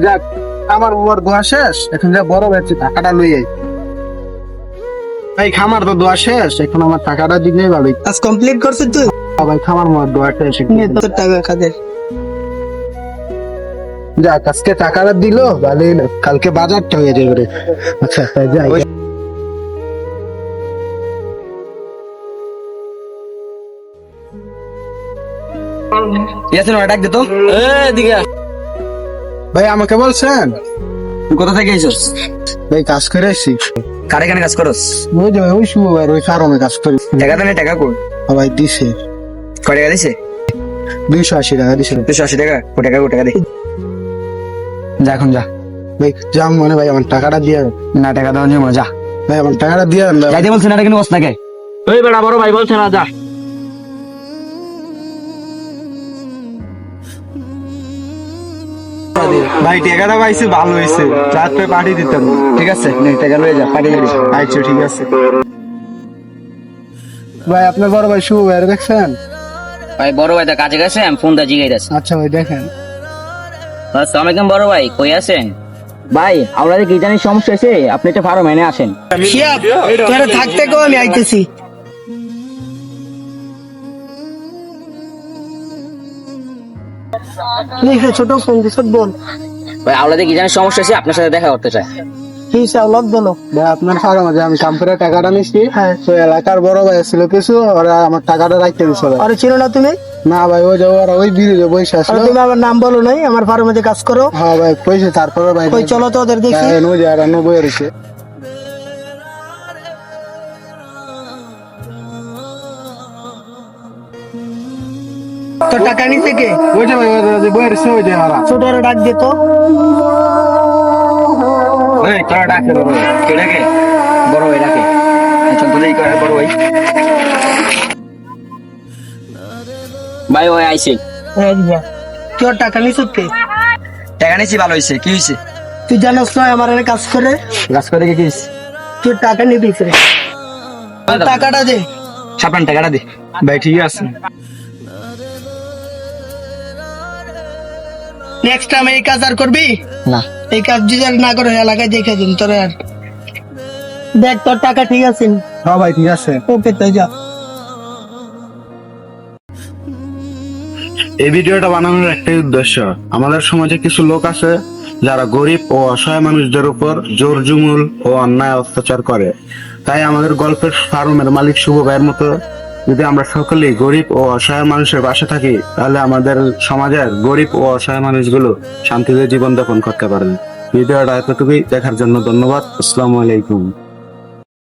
যাক, আমার ওর দোয়া শেষ, এখন যা বড় ভাই টাকাটা লই আই। ভাই খামার তো দোয়া শেষ, এখন আমার টাকাটা দিলে ভালোই। কাজ কমপ্লিট করছিস তুই? ভাই খামার মোর দোয়া শেষ। নিয়ে তোর টাকা কাদের। যাক, আজকে টাকাটা দিল ভালোই হলো। কালকে বাজারটা হয়ে যাবে রে। আচ্ছা তাই যাই। ইয়াসিন ওটা ডাক দে তো। এদিকে আয়। ভাই আমাকে বলছেন? তুই কোথা থেকে এসেছিস? ভাই কাজ করে আসছি। কারে কানে কাজ করস? ওই যে ওই শুভ ভাই ওই ফার্মে কাজ করি। টাকা দেনে টাকা কই? ভাই দিছে কয় টাকা দিছে? 280 টাকা দিছে। 280 টাকা? কয় টাকা কয় টাকা দে? যা এখন যা। ভাই যাম মনে ভাই আমার টাকাটা দিয়ে দেন। না টাকা দাও নিয়ে যা। ভাই আমার টাকাটা দিয়ে দেন। যাইতে বলছ না কিন্তু বস না কে? ওই বেটা বড় ভাই বলছ না যা। ভাই টাকাটা পাইছি ভালো হয়েছে, রাত্রে পাঠিয়ে দিতাম। ঠিক আছে নে টাকা লয়ে যা পাঠিয়ে দিবি। আচ্ছা ঠিক আছে। ভাই আপনার বড় ভাই শুভ ভাই দেখছেন? ভাই বড় ভাই তো কাজে গেছে, আমি ফোনটা জিগাইতেছি। আচ্ছা ভাই দেখেন। আসসালামু আলাইকুম বড় ভাই, কই আছেন? ভাই আপনাদের কি জানি সমস্যা হয়েছে, আপনি একটা ফার্ম এনে আসেন। শিয়াব, তোরা থাকতে কো, আমি আইতেছি। ছোট ফোন দিছ বল। ভাই আপনাদের কি জানি সমস্যা হয়েছে, আপনার সাথে দেখা করতে চাই। কি চাওলত বলো। ভাই আপনার ফার্মে যে আমি কাম করে টাকাটা নিচ্ছি, হ্যাঁ। তো এলাকার বড় ভাই ছিল কিছু, ওরা আমার টাকাটা রাখতে দিছিল। আরে ছিল না তুমি? না ভাই ওই যে ওরা ওই বিরুদ্ধে বসে আরে আসলো। তুমি আমার নাম বলো নাই, আমার ফার্মে কাজ করো। হ্যাঁ ভাই কইছে, তারপরে ভাই কই চলো তো ওদের দেখি। ওই যে আর বই রয়েছে। তোর টাকা নিতে কে? ওই যে ভাই বই রয়েছে ওই যে ওরা। ছোটরা ডাক দে তো। ওই তোরা ডাকে বড় ভাই। কে ডাকে? বড় ভাই ডাকে। চল তো দেখি করে বড় ভাই। ভাই ওই আইছে। তোর টাকা নিছ কে? টাকা নিছি ভালো হইছে। কি হইছে? তুই জানোস না আমার এখানে কাজ করে? কাজ করে কি হইছে? তোর টাকা নিবি রে। টাকাটা দে। ছাপান টাকাটা দে। ভাই ঠিক আছে। নেক্সট টাইম এই কাজ আর করবি না। এই কাজ যদি আর না করে এলাকায় দেখে দিন তোর। আর দেখ তোর টাকা ঠিক আছে। হ্যাঁ ভাই ঠিক আছে। ওকে তাই যা। এই ভিডিওটা বানানোর একটাই উদ্দেশ্য, আমাদের সমাজে কিছু লোক আছে যারা গরিব ও অসহায় মানুষদের উপর জোর জুমুল ও অন্যায় অত্যাচার করে। তাই আমাদের গল্পের ফার্মের মালিক শুভ ভাইয়ের মতো যদি আমরা সকলেই গরিব ও অসহায় মানুষের পাশে থাকি, তাহলে আমাদের সমাজের গরিব ও অসহায় মানুষগুলো শান্তিতে জীবনযাপন করতে পারবে। ভিডিওটা এতটুকুই, দেখার জন্য ধন্যবাদ। আসসালামু আলাইকুম।